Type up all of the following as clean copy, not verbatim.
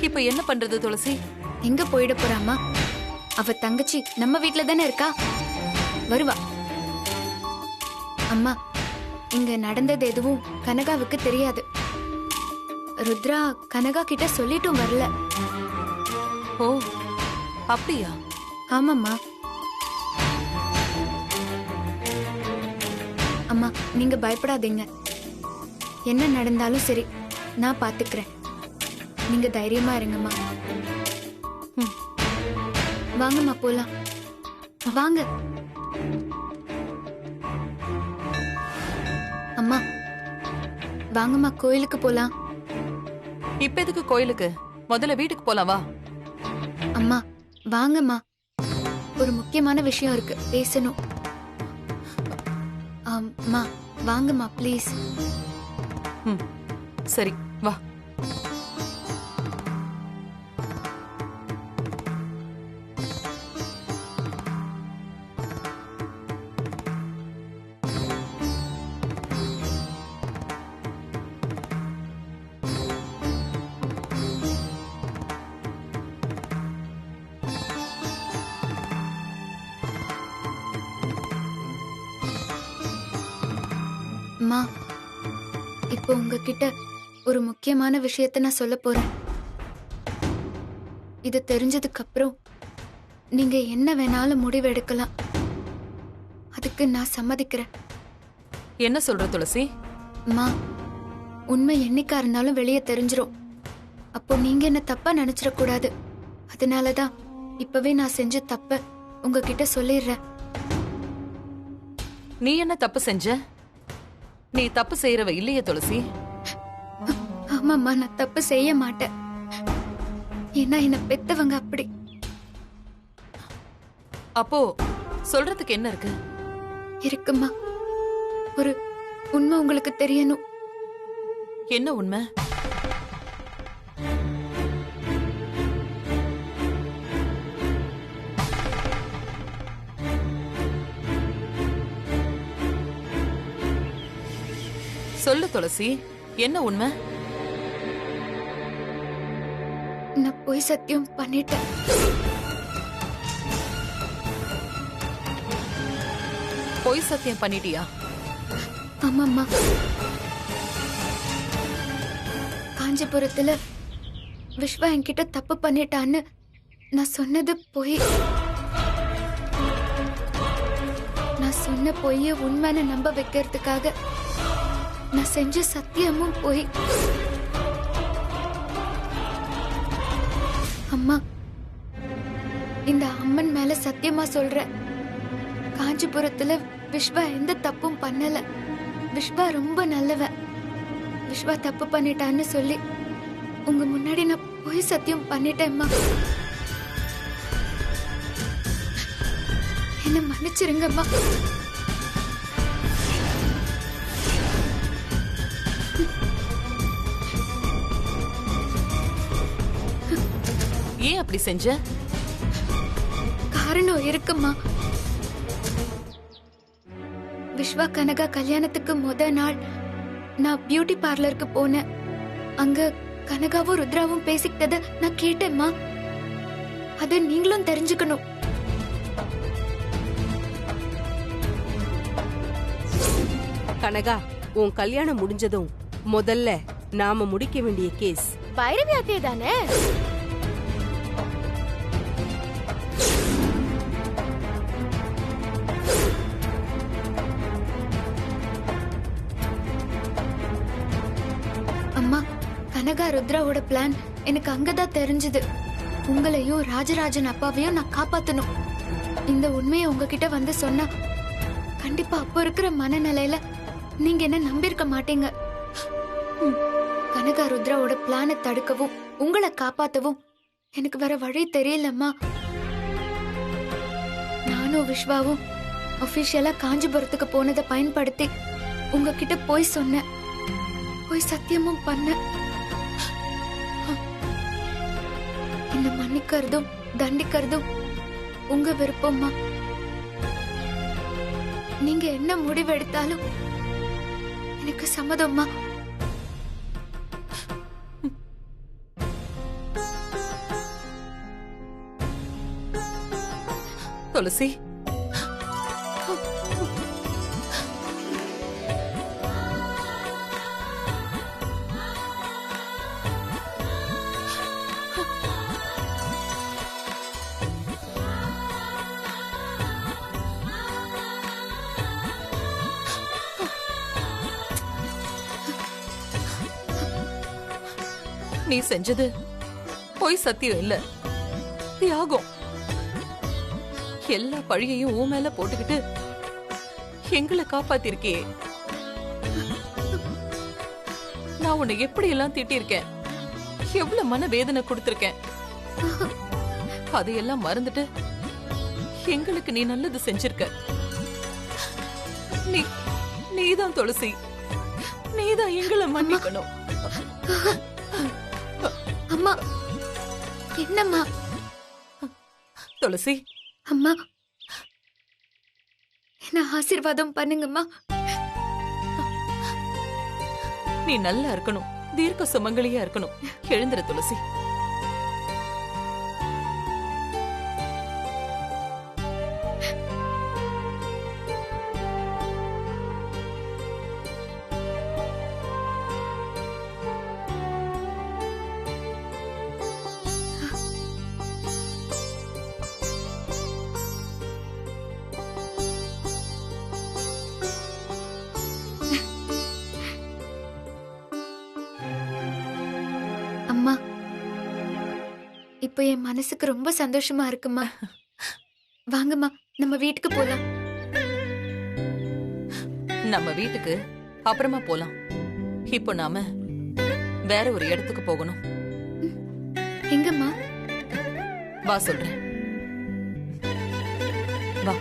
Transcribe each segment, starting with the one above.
இப்ப என்ன பண்றது துளசி? எங்க போயிட போறாமா? அவ தங்கச்சி நம்ம வீட்ல தானே இருக்கா, வருவா. அம்மா, இங்க நடந்தது எதுவும் கனகாவுக்கு தெரியாது. ருத்ரா கனகா கிட்ட சொல்லிட்டும் வரல. ஓ அப்படியா? ஆமாம்மா. அம்மா, நீங்க பயப்படாதீங்க. என்ன நடந்தாலும் சரி, நான் பாத்துக்கிறேன். நீங்க தைரியமா இருங்கம்மா. வாங்கம்மா போலாம். வாங்க அம்மா, வாங்கம்மா கோயிலுக்கு போலாம். இப்ப எதுக்கு கோயிலுக்கு? முதல்ல வீட்டுக்கு போலாம் வா. அம்மா வாங்கம்மா, ஒரு முக்கியமான விஷயம் இருக்கு, பேசணும். அம்மா வாங்கம்மா ப்ளீஸ். சரி வா. அம்மா, இப்போ உங்ககிட்ட ஒரு முக்கியமான விஷயத்த நான் சொல்ல போறேன். இது தெரிஞ்சதுக்கு அப்புறம் நீங்க என்ன வேணாலும் முடிவு எடுக்கலாம். அதுக்கு நான் சம்மதிக்கிறேன். என்ன சொல்ற துளசி? அம்மா, உண்மை என்னைக்கா இருந்தாலும் வெளியே தெரிஞ்சிரும். அப்போ நீங்க என்ன தப்பா நினைச்சிடக்கூடாது. அதனாலதான் இப்பவே நான் செஞ்ச தப்ப உங்ககிட்ட சொல்லிடுறேன். நீ என்ன தப்பு செஞ்ச? நீ தப்பு செய்யறவ இல்லையே துளசி. ஆமாம்மா, நான் தப்பு செய்ய மாட்டேன். ஏன்னா என்ன பெத்தவங்க அப்படி. அப்போ சொல்றதுக்கு என்ன இருக்கு? இருக்குமா, ஒரு உண்மை உங்களுக்கு தெரியணும். என்ன உண்மை? சொல்லு துளசி, என்ன உண்மை? நான் போய் சத்தியம் பண்ணிட்டேன். பொய் சத்தியம் பண்ணிட்டியா? ஆமாம்மா, காஞ்சிபுரத்துல விஸ்வா என்கிட்ட தப்பு பண்ணிட்டான்னு நான் சொன்னது பொய். நான் சொன்ன பொய்ய உண்மைன்னு நம்ப வைக்கிறதுக்காக நான் செஞ்ச சத்தியமும் பொய். அம்மா, இந்த அம்மன் மேல சத்தியமா சொல்றேன், காஞ்சிபுரத்துல விஸ்வா எந்த தப்பும் பண்ணல. விஸ்வா ரொம்ப நல்லவன். விஸ்வா தப்பு பண்ணிட்டான்னு சொல்லி உங்க முன்னாடி நான் பொய் சத்தியம் பண்ணிட்டேன்மா. என்ன மன்னிச்சிருங்கம்மா. ஏன் அப்படி செஞ்ச? காரணம் இருக்குமா. விஸ்வா கனகா கல்யாணத்துக்கு முத நாள் நான் பியூட்டி பார்லருக்கு போனேன். அங்க கனகாவும் ருத்ராவும் பேசிக்கிட்டத நான் கேட்டேம்மா. அத நீங்களும் தெரிஞ்சுக்கணும். கனகா, உன் கல்யாணம் முடிஞ்சதும் முதல்ல நாம முடிக்க வேண்டிய கேஸ் பைரவி அத்தையே தானே? அம்மா, கனகா ருத்ராவோட பிளான் எனக்கு அங்கதான் தெரிஞ்சது. உங்களையும் ராஜராஜன் அப்பாவையும் நான் காப்பாத்தணும். இந்த உண்மையை உங்ககிட்ட வந்து சொன்னா கண்டிப்பா அப்போ இருக்கிற மனநிலையில நீங்க என்ன நம்பியிருக்க மாட்டீங்க. கனகா ருத்ராவோட பிளானை தடுக்கவும் உங்களை காப்பாத்தவும் எனக்கு வேற வழி தெரியலம்மா. நானும் விஸ்வாவும் அபிஷியலா காஞ்சிபுரத்துக்கு போனதை பயன்படுத்தி உங்ககிட்ட போய் சொன்னேன், போய் சத்தியமும் பண்ண. என்ன மன்னிக்கிறதும் தண்டிக்கிறதும் உங்க விருப்பம்மா. நீங்க என்ன முடிவெடுத்தாலும் எனக்கு சம்மதம்மா. துளசி, நீ செஞ்சது பொய் சத்தியம் இல்ல, தியாகம். எல்லா பழியையும் உன் மேல போட்டுக்கிட்டு எங்களை காப்பாத்திருக்கே. நான் உன்னை எப்படி எல்லாம் திட்டிருக்கேன், எவ்வளவு மன வேதனை கொடுத்திருக்கேன். அதையெல்லாம் மறந்துட்டு எங்களுக்கு நீ நல்லது செஞ்சிருக்க. நீதான் துளசி, நீதான் எங்களை மன்னிக்கணும். அம்மா, என்னம்மா? துளசி, அம்மா, என்ன ஆசீர்வாதம் பண்ணுங்கம்மா. நீ நல்லா இருக்கணும், தீர்க்க சுமங்கலியா இருக்கணும். எழுந்திர துளசி. அம்மா, இப்போ என் மனசுக்கு ரொம்ப சந்தோஷமா இருக்குமா. வாங்கம்மா, நம்ம வீட்டுக்கு போலாம். நம்ம வீட்டுக்கு அப்புறமா போலாம். இப்போ நாம வேற ஒரு இடத்துக்கு போகணும். எங்கம்மா? வா சொல்றேன், வா.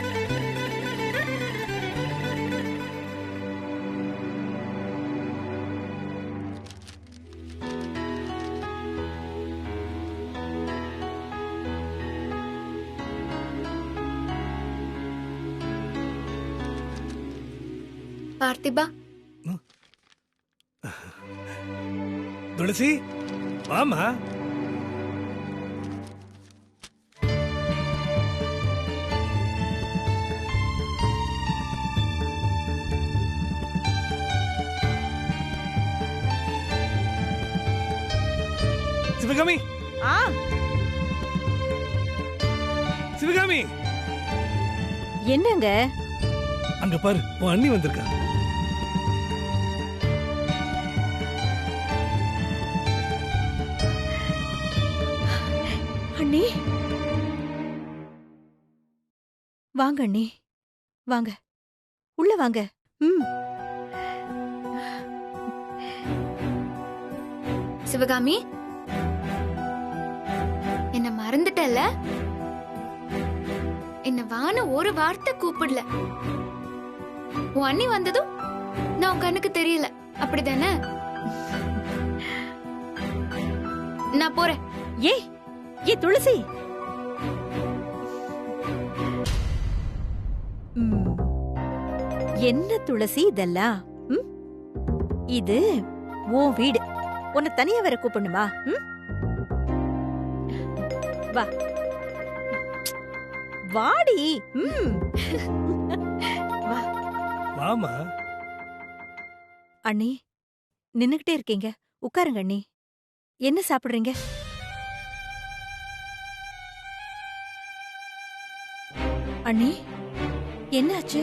பார்த்திபா, துளசி, வாமா. சிவகாமி, சிவகாமி, என்னங்க? அங்க பாரு, உன் அண்ணி வந்திருக்கா. அண்ணி, வாங்க அண்ணி, வாங்க, உள்ள வாங்க. சிவகாமி, என்ன மறந்துட்டல? என்ன வான ஒரு வார்த்தை கூப்பிடல. உன் அண்ணி வந்ததும் நான் உன் கண்ணுக்கு தெரியல, அப்படிதானே? நான் போறேன். ஏ துளசி, என்ன துளசி இதெல்லாம்? இது உன் வீடு, உன்னை தனியா வேற கூப்பிடணுமா? வா, வாடி. வா. வாமா. அண்ணி, நின்னுகிட்டே இருக்கீங்க, உட்காருங்க அண்ணி. என்ன சாப்பிடுறீங்க? அண்ணி, என்னாச்சு?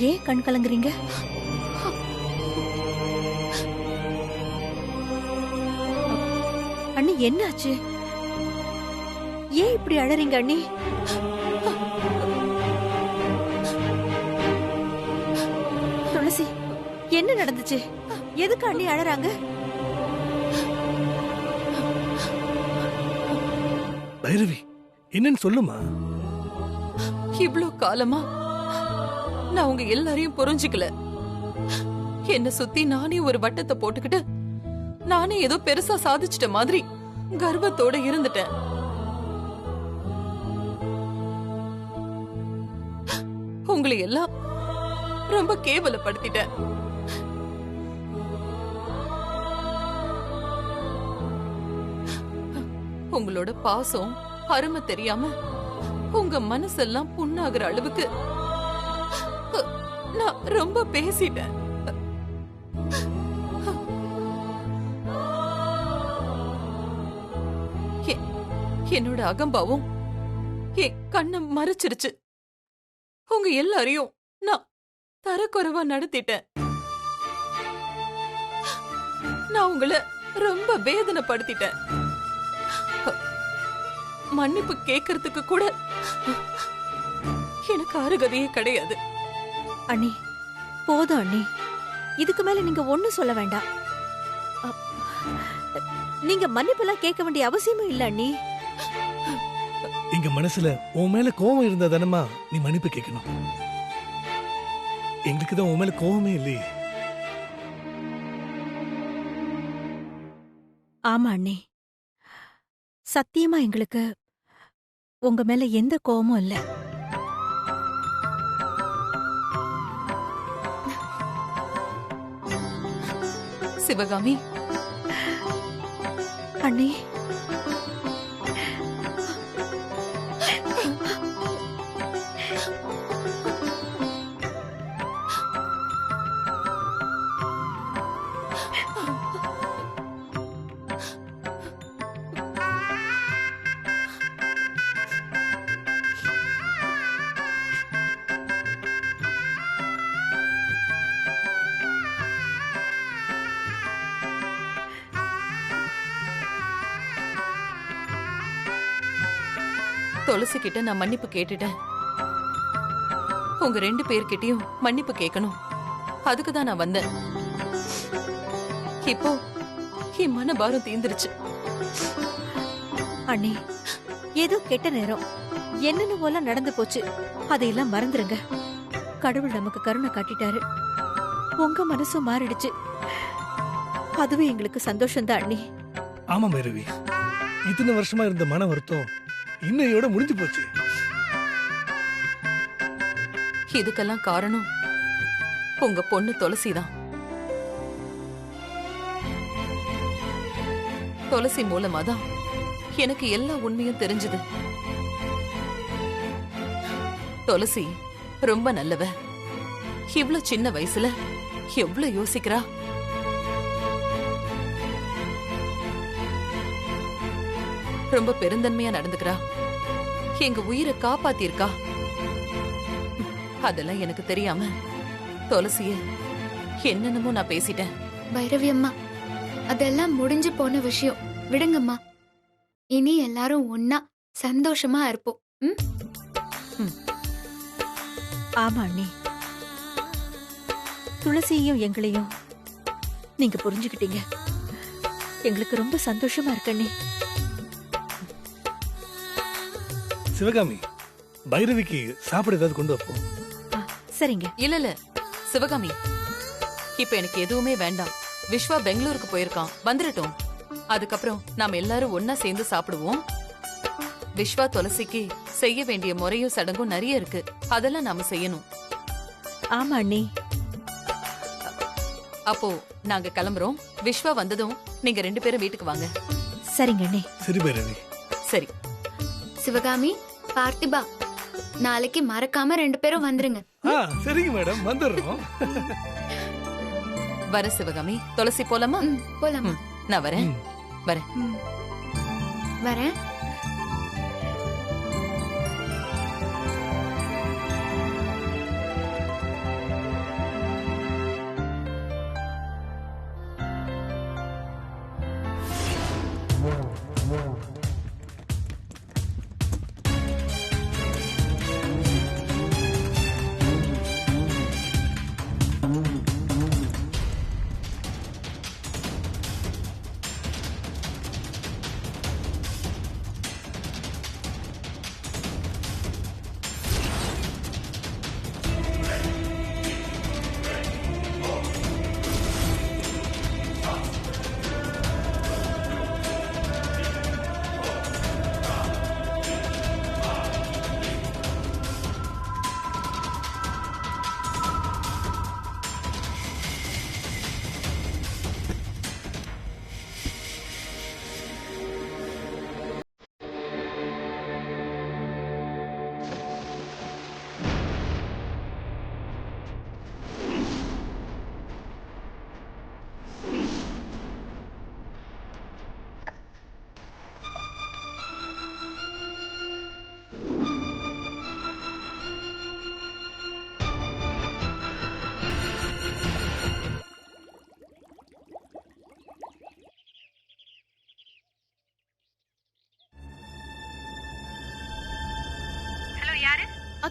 ஏன் கண் கலங்குறீங்க? அண்ணி, என்னாச்சு? ஏன் இப்படி அழறீங்க அண்ணி? துளசி, என்ன நடந்துச்சு? எதுக்கு அண்ணி அழறாங்க? பைரவி, என்னன்னு சொல்லுமா. இவ்ளோ காலமா நான் உங்க எல்லாரையும் புரிஞ்சுக்கல. என்ன சுத்தி நானே ஒரு வட்டத்தை போட்டுக்கிட்டு நானே ஏதோ பெருசா சாதிச்சிட்ட மாதிரி கர்வத்தோட இருந்துட்டேன். உங்களை எல்லாம் ரொம்ப கேவலப்படுத்திட்டேன். உங்களோட பாசம் அருமை தெரியாம உங்க மனசெல்லாம் புண்ணாகுற அளவுக்கு நான் ரொம்ப பேசிட்டேன். என்னோட அகம்பாவும் என் கண்ணை மறைச்சிருச்சு. உங்க எல்லாரையும் நான் தரக்குறைவா நடத்திட்டேன். நான் உங்களை ரொம்ப வேதனைப்படுத்திட்டேன். மன்னிப்பு கேட்கறதுக்கு கூட எனக்கு அருகதையே கிடையாது. அண்ணி போதும் அண்ணி, இதுக்கு மேல நீங்க ஒண்ணும் சொல்ல வேண்டாம். நீங்க மன்னிப்பெல்லாம் கேட்க வேண்டிய அவசியமும் இல்ல அண்ணி. எங்க மனசுல உன் மேல கோவம் இருந்தா தானமா நீ மன்னிப்பு கேட்கணும். எங்களுக்கு தான் உன் மேல கோவமே இல்லையே. ஆமா அண்ணி, சத்தியமா எங்களுக்கு உங்க மேல எந்த கோவமும் இல்ல. சிவகாமி, அண்ணி துளசி கிட்ட நான் மன்னிப்பு கேட்டுட்டேன். உங்க 2 பேர்கிட்டயும் மன்னிப்பு கேட்கணும். அதுக்கு தான் நான் வந்தேன். இப்போ என் மனபாரம் தீந்துருச்சு. அண்ணி, ஏதோ கெட்ட நேரம் என்னன்னு போல நடந்து போச்சு. அதையெல்லாம் மறந்துருங்க. கடவுள் நமக்கு கருணை காட்டிட்டாரு. உங்க மனசும் மாறிடுச்சு. அதுவே எங்களுக்கு சந்தோஷம்தான் அண்ணி. ஆமா பைரவி, இத்தனை வருஷமா இருந்த மன வருத்தம் இன்னையோட முடிஞ்சு போச்சு. இதுக்கெல்லாம் காரணம் உங்க பொண்ணு துளசிதான். துளசி மூலமாதான் எனக்கு எல்லா உண்மையும் தெரிஞ்சது. துளசி ரொம்ப நல்லவ. இவ்ளோ சின்ன வயசுல எவ்வளவு யோசிக்கிறா. ரொம்ப பெருந்தன்மையா நடந்துக்கிறா. எங்க உயிரை காப்பாத்திருக்கா. அதெல்லாம் எனக்கு தெரியாம துளசிய என்னென்னமோ நான் பேசிட்டேன். பைரவி அம்மா, அதெல்லாம் முடிஞ்சு போன விஷயம். விடுங்கம்மா. இனி எல்லாரும் ஒன்னா சந்தோஷமா இருப்போம். ஆமா அண்ணி, துளசியையும் எங்களையும் நீங்க புரிஞ்சுக்கிட்டீங்க. எங்களுக்கு ரொம்ப சந்தோஷமா இருக்கு அண்ணி. சிவகாமி, பைரவிக்கு சாப்பிட ஏதாவது கொண்டு வைப்போம். சரிங்க. இல்ல சிவகாமி, இப்ப எனக்கு எதுவுமே வேண்டாம். விஸ்வா பெங்களூருக்கு போயிருக்கான், வந்துடட்டும். அதுக்கப்புறம் நாம எல்லாரும் ஒன்னா சேர்ந்து சாப்பிடுவோம். விஸ்வா துளசிக்கு செய்ய வேண்டிய முறையும் சடங்கும் நிறைய இருக்கு. அதெல்லாம் நாம செய்யணும். ஆமா அண்ணி. அப்போ நாங்க கிளம்புறோம். விஸ்வா வந்ததும் நீங்க 2 பேரும் வீட்டுக்கு வாங்க. சரிங்க அண்ணி. சரி பைரவி. சரி சிவகாமி, பார்த்திபா, நாளைக்கு மறக்காம 2 பேரும் வந்துருங்க. சரிங்க மேடம், வந்துடுறோம். வர சிவகாமி. துளசி போலாமா? போலாமா? நான் வரேன். வரேன். வரேன்.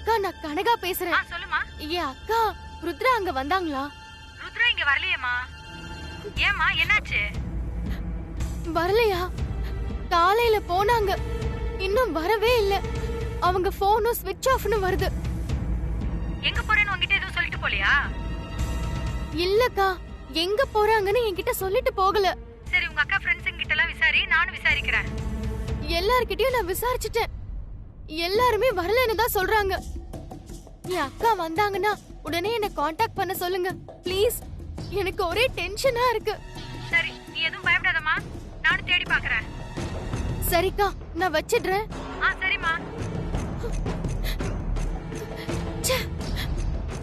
அக்கா நான் கனகா பேசுறேன். சொல்லுமா. என் அக்கா ருத்ரா அங்க வந்தாங்களா? ருத்ரா இங்க வரலையேம்மா. ஏம்மா என்னாச்சு? வரலையா? காலையில போனாங்க, இன்னும் வரவே இல்ல. அவங்க போனும் ஸ்விட்ச் ஆஃப்னு வருது. எங்க போறேன்னு உன்கிட்ட எதுவும் சொல்லிட்டு போலியா? இல்லக்கா, எங்க போறாங்கன்னு என்கிட்ட சொல்லிட்டு போகல. சரி, உங்க அக்கா ஃப்ரெண்ட்ஸ் கிட்ட எல்லாம் விசாரி, நானும் விசாரிக்கிறேன். எல்லார்கிட்டயும் நான் விசாரிச்சுட்டேன். எல்லாருமே வரலன்னு தான் சொல்றாங்க. என் அக்கா வந்தாங்கன்னா உடனே என்ன காண்டாக்ட் பண்ண சொல்லுங்க ப்ளீஸ். எனக்கு ஒரே டென்ஷனா இருக்கு. சரி, நீ எதுவும் பயப்படாதம்மா, நானும் தேடி பாக்குறேன். சரிக்கா, நான் வச்சிடுறேன். சரிம்மா. ச்சே,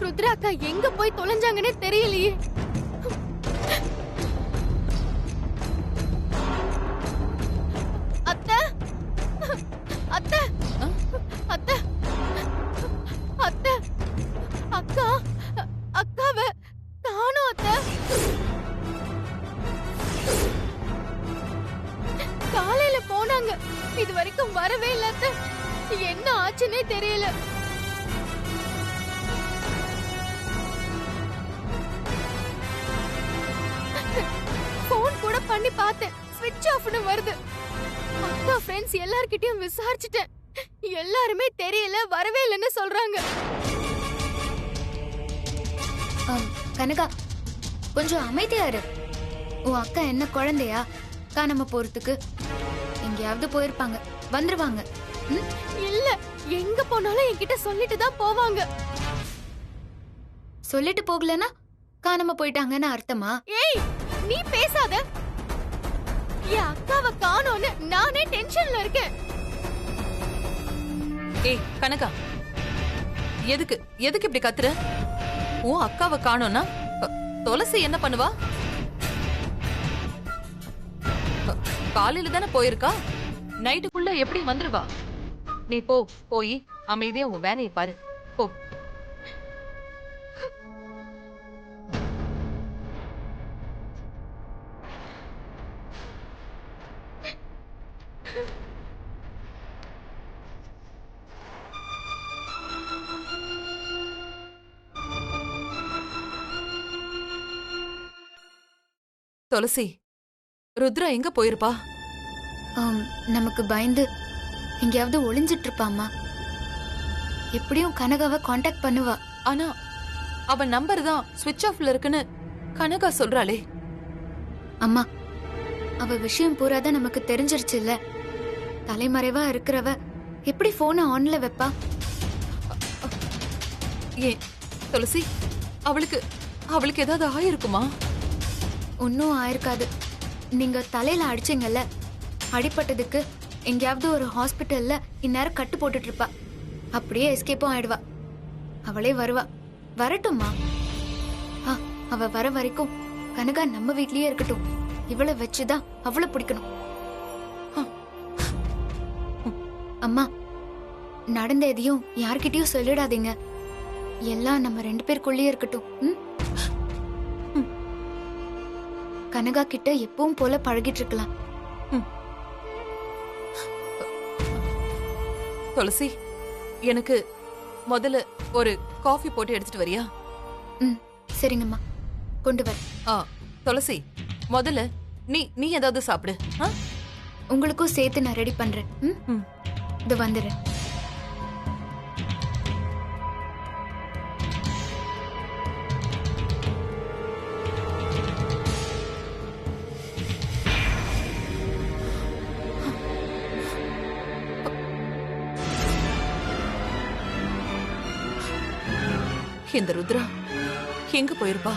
ருத்ரா அக்கா எங்க போய் தொலைஞ்சாங்கன்னே தெரியலையே. அத்தை, அத்தை, அத்தை, அத்தை, அக்கா, அக்காவை காணோம் அத்தை. காலையில போனாங்க, இது வரைக்கும் வரவே இல்ல அத்தை. என்ன ஆச்சுன்னே தெரியல. போன் கூட பண்ணி பார்த்தேன், ஸ்விட்ச் ஆஃப்னு வருது. அக்கா ஃப்ரெண்ட்ஸ் எல்லார்கிட்டயும் விசாரிச்சுட்டேன். எல்லாருமே தெரியல, வரவே இல்லைன்னு சொல்றாங்க. கனகா, கொஞ்சம் அமைதியா இரு. உன் அக்கா என்ன குழந்தையா காணாம போறதுக்கு? எங்கேயாவது போயிருப்பாங்க, வந்துருவாங்க. இல்ல, எங்க போனாலும் என்கிட்ட சொல்லிட்டு தான் போவாங்க. சொல்லிட்டு போகலனா காணாம போயிட்டாங்கன்னு அர்த்தமா? ஏய், நீ பேசாத. என் அக்காவை காணோன்னு நானே டென்ஷன்ல இருக்கேன். ஏய் கனகா, எதுக்கு இப்படி கத்துற? உன் அக்காவை காணோம்னா துளசி என்ன பண்ணுவா? காலையில தானே போயிருக்கா, நைட்டுக்குள்ள எப்படி வந்துருவா? நீ போய் அமைதியா உன் வேலையை பாரு, போ. துளசி, ருத்ரா எங்க போயிருப்பா? நமக்கு பயந்து எங்கேயாவது ஒளிஞ்சிட்டு இருப்பாமா. எப்படியும் கனகாவை காண்டாக்ட் பண்ணுவா. ஆனா அவன் நம்பர் தான் ஸ்விட்ச் ஆஃப்ல இருக்குன்னு கனகா சொல்றாளே. அம்மா, அவ விஷயம் பூராதான் நமக்கு தெரிஞ்சிருச்சு இல்ல. தலைமறைவா இருக்கிறவ எப்படி போனை ஆன்ல வைப்பா? ஏன் துளசி, அவளுக்கு ஏதாவது ஆயிருக்குமா? ஒன்னும் ஆயிருக்காது. நீங்க தலையில அடிச்சீங்கல்ல, அடிப்பட்டதுக்கு எங்கேயாவது ஒரு ஹாஸ்பிட்டல்ல இந்நேரம் கட்டு போட்டுட்டு இருப்பா. அப்படியே எஸ்கேப்பும் ஆயிடுவா. அவளே வருவா. வரட்டும்மா. அவ வர வரைக்கும் கனகா நம்ம வீட்லயே இருக்கட்டும். இவளை வச்சுதான் அவளை பிடிக்கணும். அம்மா, நடந்த எதையும் யார்கிட்டயும் சொல்லிடாதீங்க. எல்லாம் நம்ம 2 பேருக்குள்ளேயே இருக்கட்டும். கனகா கிட்ட எப்பவும் போல பழகிட்டு இருக்கலாம். துளசி, எனக்கு முதல்ல ஒரு காஃபி போட்டு எடுத்துட்டு வரியா? சரிங்கம்மா, கொண்டு வர. துளசி, முதல்ல நீ ஏதாவது சாப்பிடு. உங்களுக்கும் சேர்த்து நான் ரெடி பண்றேன். இது வந்துடுறேன். இந்த ருத்ரா எங்க போயிருப்பா?